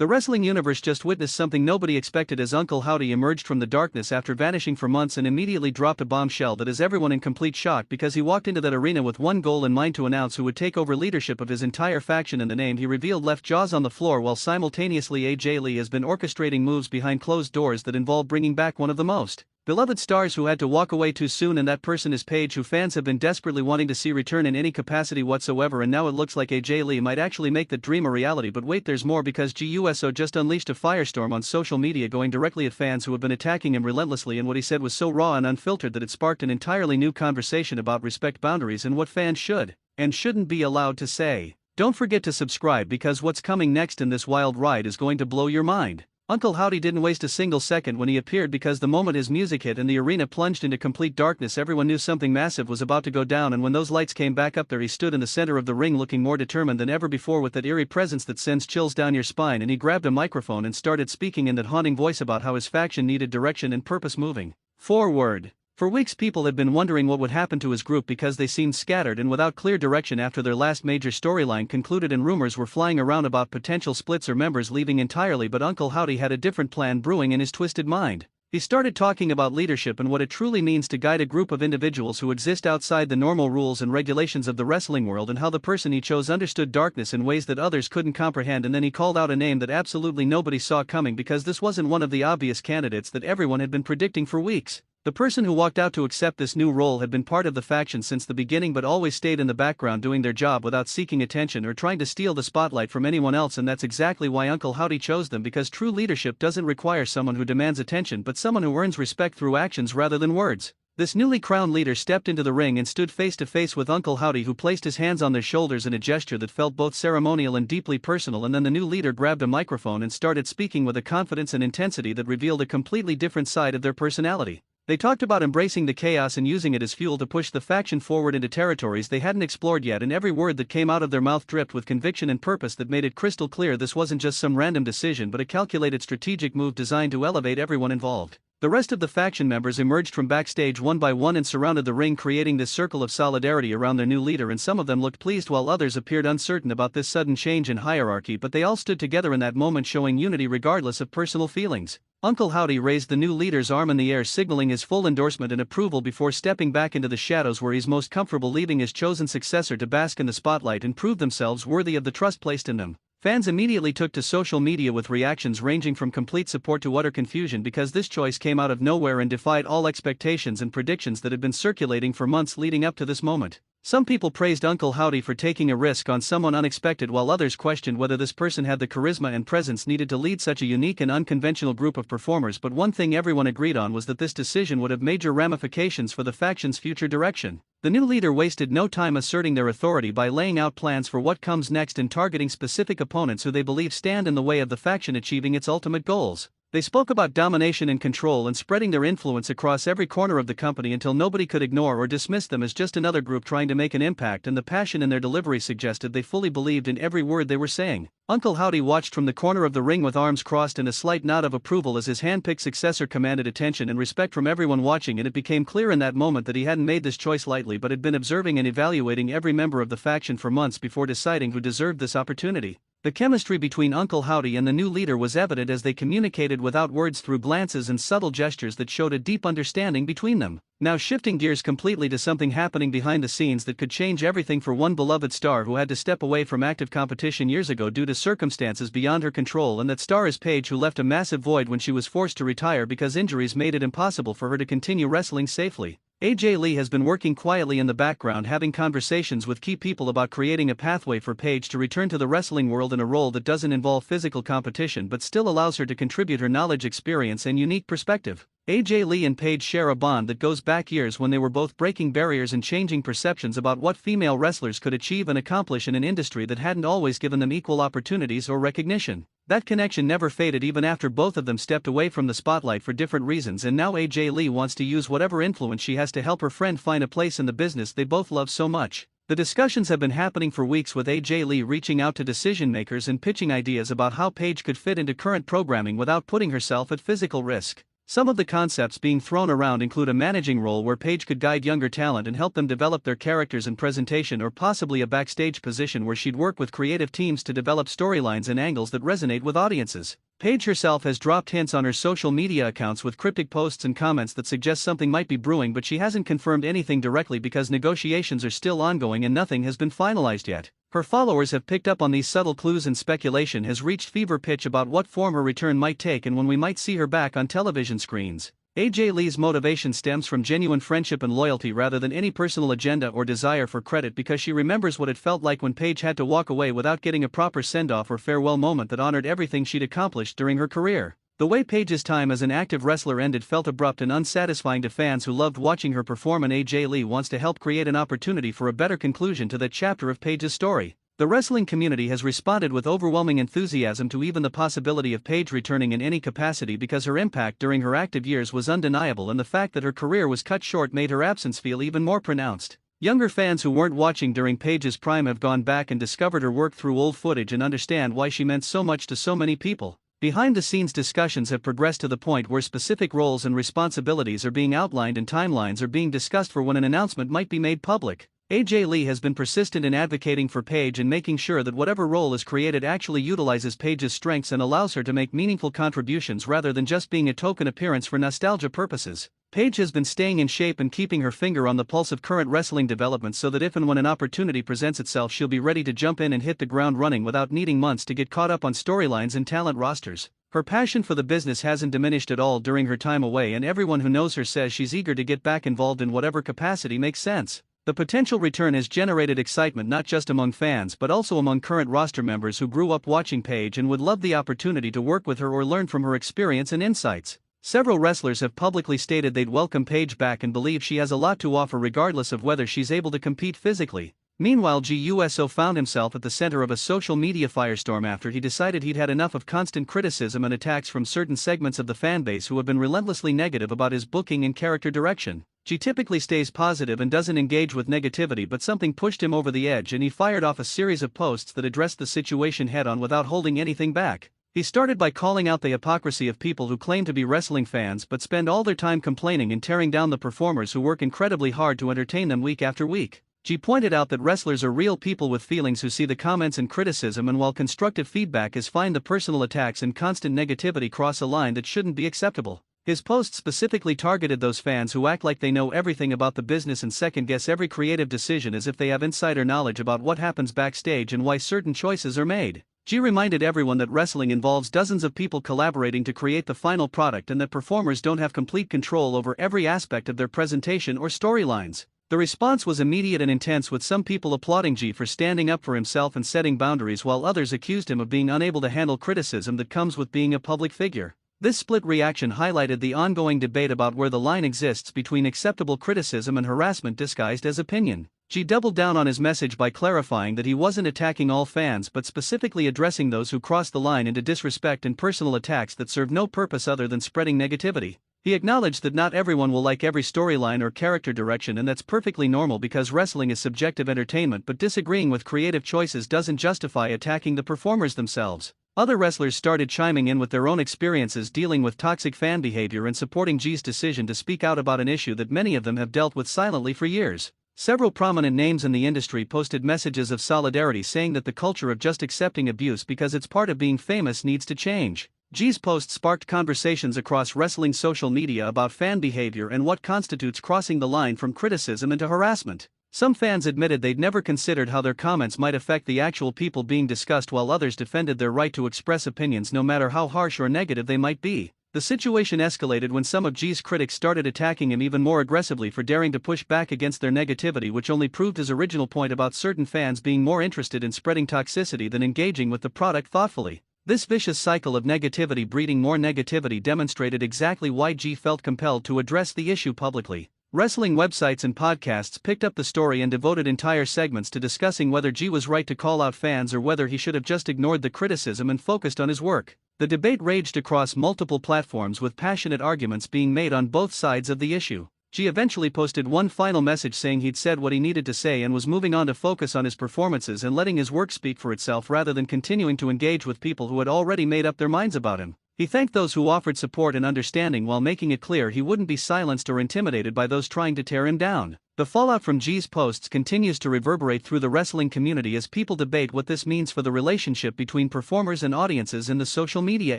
The wrestling universe just witnessed something nobody expected as Uncle Howdy emerged from the darkness after vanishing for months and immediately dropped a bombshell that has everyone in complete shock because he walked into that arena with one goal in mind: to announce who would take over leadership of his entire faction, and the name he revealed left jaws on the floor, while simultaneously AJ Lee has been orchestrating moves behind closed doors that involve bringing back one of the most beloved stars who had to walk away too soon, and that person is Paige, who fans have been desperately wanting to see return in any capacity whatsoever, and now it looks like AJ Lee might actually make that dream a reality. But wait, there's more, because GUSO just unleashed a firestorm on social media going directly at fans who have been attacking him relentlessly, and what he said was so raw and unfiltered that it sparked an entirely new conversation about respect, boundaries, and what fans should and shouldn't be allowed to say. Don't forget to subscribe, because what's coming next in this wild ride is going to blow your mind. Uncle Howdy didn't waste a single second when he appeared, because the moment his music hit and the arena plunged into complete darkness, everyone knew something massive was about to go down. And when those lights came back up there, he stood in the center of the ring looking more determined than ever before, with that eerie presence that sends chills down your spine, and he grabbed a microphone and started speaking in that haunting voice about how his faction needed direction and purpose moving forward. For weeks people had been wondering what would happen to his group, because they seemed scattered and without clear direction after their last major storyline concluded, and rumors were flying around about potential splits or members leaving entirely. But Uncle Howdy had a different plan brewing in his twisted mind. He started talking about leadership and what it truly means to guide a group of individuals who exist outside the normal rules and regulations of the wrestling world, and how the person he chose understood darkness in ways that others couldn't comprehend. And then he called out a name that absolutely nobody saw coming, because this wasn't one of the obvious candidates that everyone had been predicting for weeks. The person who walked out to accept this new role had been part of the faction since the beginning, but always stayed in the background doing their job without seeking attention or trying to steal the spotlight from anyone else. And that's exactly why Uncle Howdy chose them, because true leadership doesn't require someone who demands attention, but someone who earns respect through actions rather than words. This newly crowned leader stepped into the ring and stood face to face with Uncle Howdy, who placed his hands on their shoulders in a gesture that felt both ceremonial and deeply personal. And then the new leader grabbed a microphone and started speaking with a confidence and intensity that revealed a completely different side of their personality. They talked about embracing the chaos and using it as fuel to push the faction forward into territories they hadn't explored yet, and every word that came out of their mouth dripped with conviction and purpose that made it crystal clear this wasn't just some random decision, but a calculated strategic move designed to elevate everyone involved. The rest of the faction members emerged from backstage one by one and surrounded the ring, creating this circle of solidarity around their new leader, and some of them looked pleased while others appeared uncertain about this sudden change in hierarchy, but they all stood together in that moment, showing unity regardless of personal feelings. Uncle Howdy raised the new leader's arm in the air, signaling his full endorsement and approval before stepping back into the shadows where he's most comfortable, leaving his chosen successor to bask in the spotlight and prove themselves worthy of the trust placed in them. Fans immediately took to social media with reactions ranging from complete support to utter confusion, because this choice came out of nowhere and defied all expectations and predictions that had been circulating for months leading up to this moment. Some people praised Uncle Howdy for taking a risk on someone unexpected, while others questioned whether this person had the charisma and presence needed to lead such a unique and unconventional group of performers. But one thing everyone agreed on was that this decision would have major ramifications for the faction's future direction. The new leader wasted no time asserting their authority by laying out plans for what comes next and targeting specific opponents who they believe stand in the way of the faction achieving its ultimate goals. They spoke about domination and control and spreading their influence across every corner of the company until nobody could ignore or dismiss them as just another group trying to make an impact, and the passion in their delivery suggested they fully believed in every word they were saying. Uncle Howdy watched from the corner of the ring with arms crossed and a slight nod of approval as his hand-picked successor commanded attention and respect from everyone watching, and it became clear in that moment that he hadn't made this choice lightly, but had been observing and evaluating every member of the faction for months before deciding who deserved this opportunity. The chemistry between Uncle Howdy and the new leader was evident as they communicated without words through glances and subtle gestures that showed a deep understanding between them. Now shifting gears completely to something happening behind the scenes that could change everything for one beloved star who had to step away from active competition years ago due to circumstances beyond her control, and that star is Paige, who left a massive void when she was forced to retire because injuries made it impossible for her to continue wrestling safely. AJ Lee has been working quietly in the background, having conversations with key people about creating a pathway for Paige to return to the wrestling world in a role that doesn't involve physical competition but still allows her to contribute her knowledge, experience, and unique perspective. AJ Lee and Paige share a bond that goes back years, when they were both breaking barriers and changing perceptions about what female wrestlers could achieve and accomplish in an industry that hadn't always given them equal opportunities or recognition. That connection never faded even after both of them stepped away from the spotlight for different reasons, and now AJ Lee wants to use whatever influence she has to help her friend find a place in the business they both love so much. The discussions have been happening for weeks, with AJ Lee reaching out to decision makers and pitching ideas about how Paige could fit into current programming without putting herself at physical risk. Some of the concepts being thrown around include a managing role where Paige could guide younger talent and help them develop their characters and presentation, or possibly a backstage position where she'd work with creative teams to develop storylines and angles that resonate with audiences. Paige herself has dropped hints on her social media accounts with cryptic posts and comments that suggest something might be brewing, but she hasn't confirmed anything directly because negotiations are still ongoing and nothing has been finalized yet. Her followers have picked up on these subtle clues, and speculation has reached fever pitch about what form her return might take and when we might see her back on television screens. AJ Lee's motivation stems from genuine friendship and loyalty rather than any personal agenda or desire for credit, because she remembers what it felt like when Paige had to walk away without getting a proper send-off or farewell moment that honored everything she'd accomplished during her career. The way Paige's time as an active wrestler ended felt abrupt and unsatisfying to fans who loved watching her perform, and AJ Lee wants to help create an opportunity for a better conclusion to that chapter of Paige's story. The wrestling community has responded with overwhelming enthusiasm to even the possibility of Paige returning in any capacity, because her impact during her active years was undeniable, and the fact that her career was cut short made her absence feel even more pronounced. Younger fans who weren't watching during Paige's prime have gone back and discovered her work through old footage and understand why she meant so much to so many people. Behind-the-scenes discussions have progressed to the point where specific roles and responsibilities are being outlined and timelines are being discussed for when an announcement might be made public. AJ Lee has been persistent in advocating for Paige and making sure that whatever role is created actually utilizes Paige's strengths and allows her to make meaningful contributions rather than just being a token appearance for nostalgia purposes. Paige has been staying in shape and keeping her finger on the pulse of current wrestling developments so that if and when an opportunity presents itself, she'll be ready to jump in and hit the ground running without needing months to get caught up on storylines and talent rosters. Her passion for the business hasn't diminished at all during her time away, and everyone who knows her says she's eager to get back involved in whatever capacity makes sense. The potential return has generated excitement not just among fans but also among current roster members who grew up watching Paige and would love the opportunity to work with her or learn from her experience and insights. Several wrestlers have publicly stated they'd welcome Paige back and believe she has a lot to offer regardless of whether she's able to compete physically. Meanwhile, GUSO found himself at the center of a social media firestorm after he decided he'd had enough of constant criticism and attacks from certain segments of the fanbase who have been relentlessly negative about his booking and character direction. G typically stays positive and doesn't engage with negativity, but something pushed him over the edge and he fired off a series of posts that addressed the situation head-on without holding anything back. He started by calling out the hypocrisy of people who claim to be wrestling fans but spend all their time complaining and tearing down the performers who work incredibly hard to entertain them week after week. G pointed out that wrestlers are real people with feelings who see the comments and criticism, and while constructive feedback is fine, the personal attacks and constant negativity cross a line that shouldn't be acceptable. His post specifically targeted those fans who act like they know everything about the business and second-guess every creative decision as if they have insider knowledge about what happens backstage and why certain choices are made. G reminded everyone that wrestling involves dozens of people collaborating to create the final product and that performers don't have complete control over every aspect of their presentation or storylines. The response was immediate and intense, with some people applauding G for standing up for himself and setting boundaries, while others accused him of being unable to handle criticism that comes with being a public figure. This split reaction highlighted the ongoing debate about where the line exists between acceptable criticism and harassment disguised as opinion. G doubled down on his message by clarifying that he wasn't attacking all fans but specifically addressing those who crossed the line into disrespect and personal attacks that served no purpose other than spreading negativity. He acknowledged that not everyone will like every storyline or character direction, and that's perfectly normal because wrestling is subjective entertainment, but disagreeing with creative choices doesn't justify attacking the performers themselves. Other wrestlers started chiming in with their own experiences dealing with toxic fan behavior and supporting G's decision to speak out about an issue that many of them have dealt with silently for years. Several prominent names in the industry posted messages of solidarity, saying that the culture of just accepting abuse because it's part of being famous needs to change. G's post sparked conversations across wrestling social media about fan behavior and what constitutes crossing the line from criticism into harassment. Some fans admitted they'd never considered how their comments might affect the actual people being discussed, while others defended their right to express opinions no matter how harsh or negative they might be. The situation escalated when some of G's critics started attacking him even more aggressively for daring to push back against their negativity, which only proved his original point about certain fans being more interested in spreading toxicity than engaging with the product thoughtfully. This vicious cycle of negativity breeding more negativity demonstrated exactly why G felt compelled to address the issue publicly. Wrestling websites and podcasts picked up the story and devoted entire segments to discussing whether G was right to call out fans or whether he should have just ignored the criticism and focused on his work. The debate raged across multiple platforms, with passionate arguments being made on both sides of the issue. G eventually posted one final message saying he'd said what he needed to say and was moving on to focus on his performances and letting his work speak for itself rather than continuing to engage with people who had already made up their minds about him. He thanked those who offered support and understanding while making it clear he wouldn't be silenced or intimidated by those trying to tear him down. The fallout from G's posts continues to reverberate through the wrestling community as people debate what this means for the relationship between performers and audiences in the social media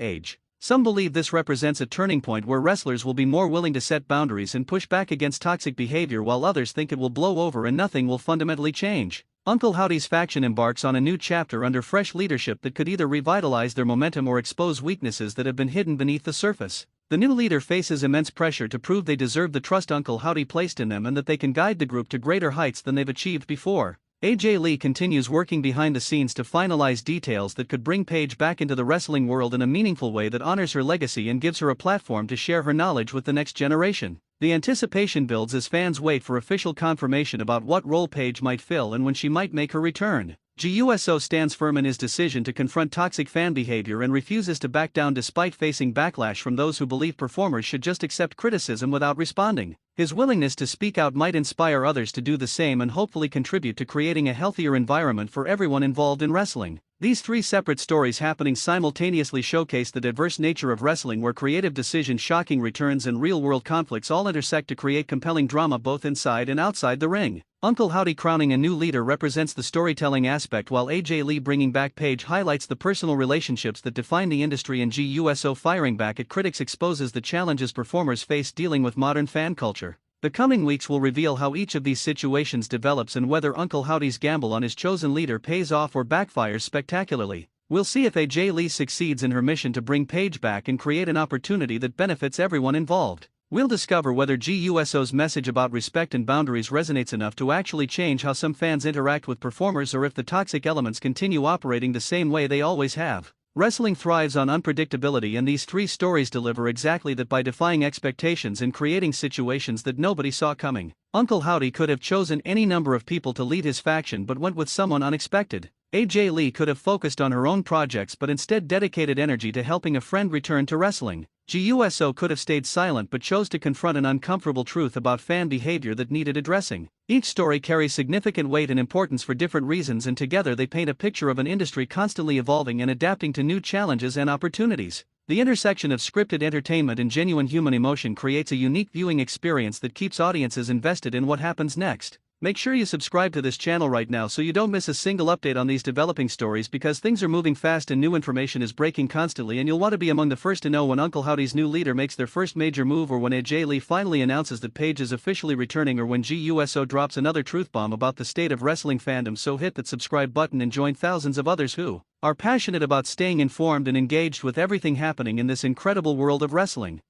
age. Some believe this represents a turning point where wrestlers will be more willing to set boundaries and push back against toxic behavior, while others think it will blow over and nothing will fundamentally change. Uncle Howdy's faction embarks on a new chapter under fresh leadership that could either revitalize their momentum or expose weaknesses that have been hidden beneath the surface. The new leader faces immense pressure to prove they deserve the trust Uncle Howdy placed in them and that they can guide the group to greater heights than they've achieved before. AJ Lee continues working behind the scenes to finalize details that could bring Paige back into the wrestling world in a meaningful way that honors her legacy and gives her a platform to share her knowledge with the next generation. The anticipation builds as fans wait for official confirmation about what role Paige might fill and when she might make her return. GUSO stands firm in his decision to confront toxic fan behavior and refuses to back down despite facing backlash from those who believe performers should just accept criticism without responding. His willingness to speak out might inspire others to do the same and hopefully contribute to creating a healthier environment for everyone involved in wrestling. These three separate stories happening simultaneously showcase the diverse nature of wrestling, where creative decisions, shocking returns, and real-world conflicts all intersect to create compelling drama both inside and outside the ring. Uncle Howdy crowning a new leader represents the storytelling aspect, while AJ Lee bringing back Paige highlights the personal relationships that define the industry, and GUSO firing back at critics exposes the challenges performers face dealing with modern fan culture. The coming weeks will reveal how each of these situations develops and whether Uncle Howdy's gamble on his chosen leader pays off or backfires spectacularly. We'll see if AJ Lee succeeds in her mission to bring Paige back and create an opportunity that benefits everyone involved. We'll discover whether GUSO's message about respect and boundaries resonates enough to actually change how some fans interact with performers, or if the toxic elements continue operating the same way they always have. Wrestling thrives on unpredictability, and these three stories deliver exactly that by defying expectations and creating situations that nobody saw coming. Uncle Howdy could have chosen any number of people to lead his faction but went with someone unexpected. AJ Lee could have focused on her own projects but instead dedicated energy to helping a friend return to wrestling. GUSO could have stayed silent but chose to confront an uncomfortable truth about fan behavior that needed addressing. Each story carries significant weight and importance for different reasons, and together they paint a picture of an industry constantly evolving and adapting to new challenges and opportunities. The intersection of scripted entertainment and genuine human emotion creates a unique viewing experience that keeps audiences invested in what happens next. Make sure you subscribe to this channel right now so you don't miss a single update on these developing stories, because things are moving fast and new information is breaking constantly, and you'll want to be among the first to know when Uncle Howdy's new leader makes their first major move, or when AJ Lee finally announces that Paige is officially returning, or when GUSO drops another truth bomb about the state of wrestling fandom. So hit that subscribe button and join thousands of others who are passionate about staying informed and engaged with everything happening in this incredible world of wrestling.